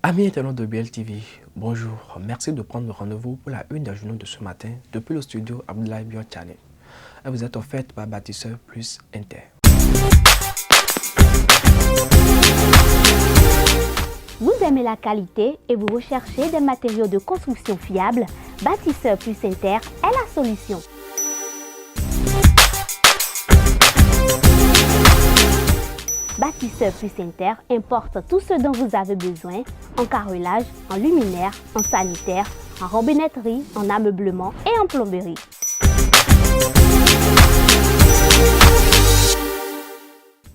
Amis internautes de BLTV, bonjour. Merci de prendre rendez-vous pour la une des journaux de ce matin depuis le studio Abdoulaye Bio Channel. Et vous êtes offerte par Bâtisseur Plus Inter. Vous aimez la qualité et vous recherchez des matériaux de construction fiables? Bâtisseur Plus Inter est la solution. Bâtisseur Plus Inter importe tout ce dont vous avez besoin en carrelage, en luminaire, en sanitaire, en robinetterie, en ameublement et en plomberie.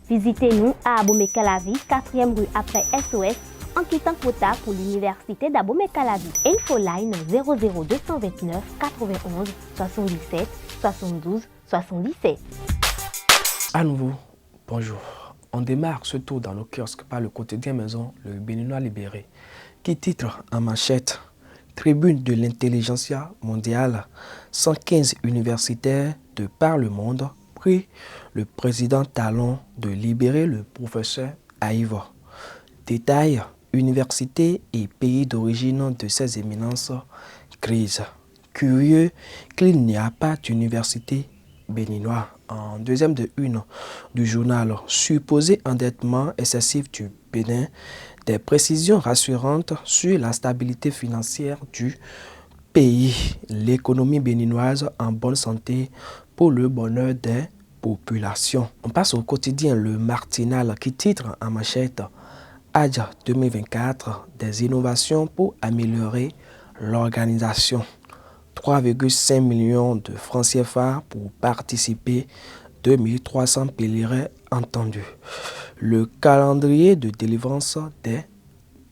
Visitez-nous à Abomey-Calavi, 4e rue après SOS, en quittant Kota pour l'université d'Abomey-Calavi. Infoline 00229 91 77 72 77. À nouveau, bonjour. On démarre ce tour dans le kiosque par le quotidien maison, le Béninois libéré, qui titre en manchette « Tribune de l'intelligentsia mondiale, 115 universitaires de par le monde prient le président Talon de libérer le professeur Aïva ». Détail, universités et pays d'origine de ces éminences grises. Curieux qu'il n'y a pas d'université béninois. En deuxième de une du journal, supposé endettement excessif du Bénin, des précisions rassurantes sur la stabilité financière du pays, l'économie béninoise en bonne santé pour le bonheur des populations. On passe au quotidien Le Martinal qui titre en manchette Adja 2024, des innovations pour améliorer l'organisation. 3,5 millions de francs CFA pour participer, 2300 pèlerins entendus. Le calendrier de délivrance des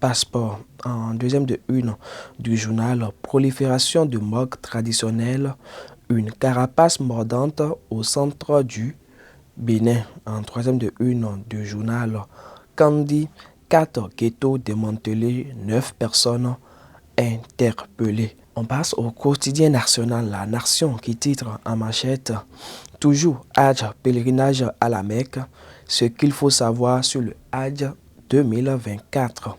passeports. En deuxième de une du journal, prolifération de moques traditionnelles, une carapace mordante au centre du Bénin. En troisième de une du journal, Candy, 4 ghettos démantelés, 9 personnes interpellées. On passe au quotidien national La Nation qui titre en manchette « Toujours Hajj, pèlerinage à la Mecque, ce qu'il faut savoir sur le Hajj 2024 ».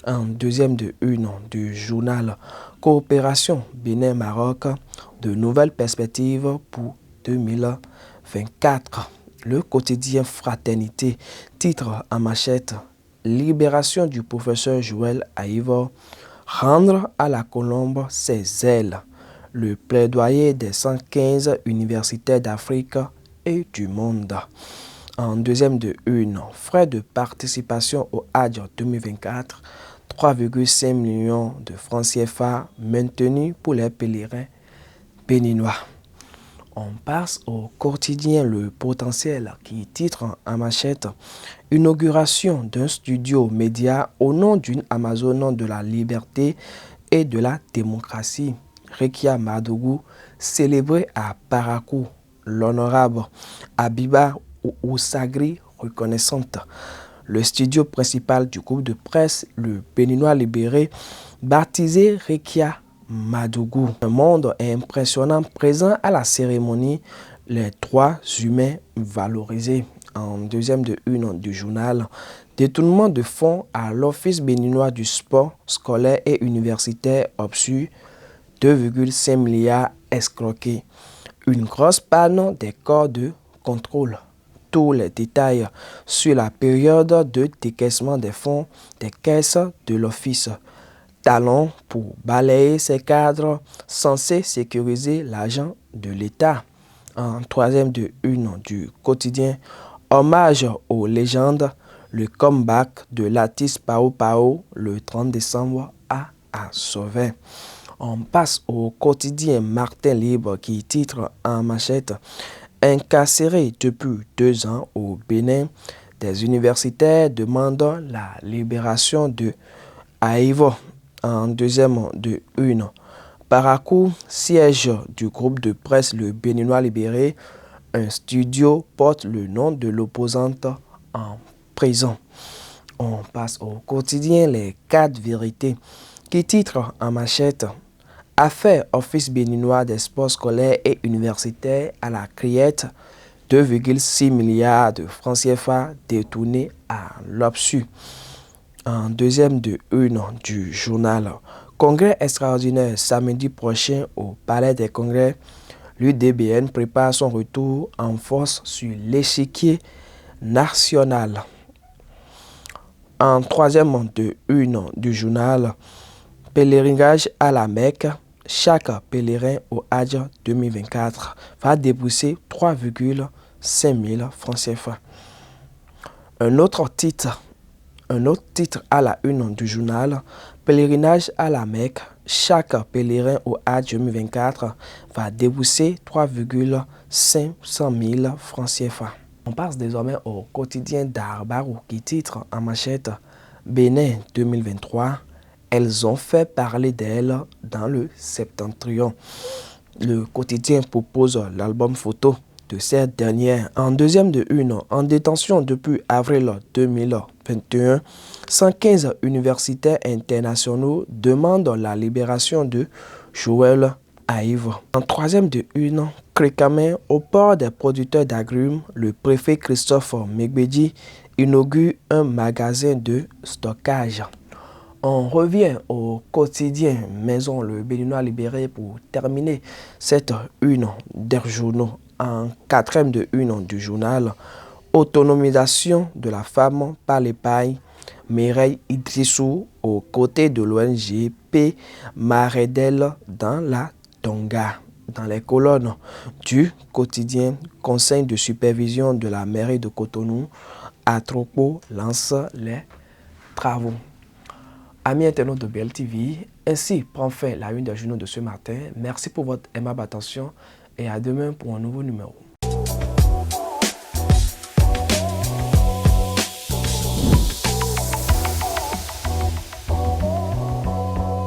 En deuxième de une du journal Coopération Bénin-Maroc, de nouvelles perspectives pour 2024. Le quotidien Fraternité titre en manchette « Libération du professeur Joël Aïva ». Rendre à la colombe ses ailes. Le plaidoyer des 115 universitaires d'Afrique et du monde. En deuxième de une, frais de participation au Hajj 2024, 3,5 millions de francs CFA maintenus pour les pèlerins béninois. On passe au quotidien Le Potentiel qui titre en manchette « Inauguration d'un studio média au nom d'une Amazone de la liberté et de la démocratie. Rekia Madougou, célébré à Parakou, l'honorable Abiba Oussagri, reconnaissante. Le studio principal du groupe de presse Le Béninois libéré, baptisé Rekia Madougou. Un monde impressionnant présent à la cérémonie Les droits humains valorisés. En deuxième de une du journal, détournement de fonds à l'Office béninois du sport scolaire et universitaire obçu, 2,5 milliards escroqués. Une grosse panne des corps de contrôle. Tous les détails sur la période de décaissement des fonds des caisses de l'Office. Talon pour balayer ces cadres censés sécuriser l'argent de l'État. En troisième de une du quotidien, hommage aux légendes, le comeback de Latis Pao Pao le 30 décembre à Sauvin. On passe au quotidien Martin Libre qui titre en manchette incarcéré depuis 2 ans au Bénin, des universitaires demandent la libération de Aïva. En deuxième de une, Parakou, siège du groupe de presse Le Béninois libéré, un studio porte le nom de l'opposante en prison. On passe au quotidien Les 4 vérités qui titre en manchette Affaire Office béninois des sports scolaires et universitaires à la criette, 2,6 milliards de francs CFA détournés à l'obsus. En deuxième de une du journal Congrès extraordinaire samedi prochain au Palais des Congrès, l'UDBN prépare son retour en force sur l'échiquier national. En troisième de une du journal Pèlerinage à la Mecque, chaque pèlerin au Hajj 2024 va débourser 3,5 000 francs CFA. Un autre titre à la une du journal Pèlerinage à la Mecque, chaque pèlerin au Hajj 2024 va débourser 3,500 000 francs CFA. On passe désormais au quotidien d'Arbarou qui titre en manchette Bénin 2023. Elles ont fait parler d'elles dans le septentrion. Le quotidien propose l'album photo de cette dernière. En deuxième de une, en détention depuis avril 2021, 115 universitaires internationaux demandent la libération de Joël Aïve. En troisième de une, Crécamin, au port des producteurs d'agrumes, le préfet Christophe Megbedi inaugure un magasin de stockage. On revient au quotidien Maison le Béninois libéré pour terminer cette une des journaux. En quatrième de une du journal, autonomisation de la femme par l'épargne, Mireille Idrissou aux côtés de l'ONG P. Maredel dans la Tonga. Dans les colonnes du quotidien Conseil de supervision de la mairie de Cotonou, Atropo lance les travaux. Amis internautes de BLTV, ainsi prend fin la une des journaux de ce matin. Merci pour votre aimable attention et à demain pour un nouveau numéro.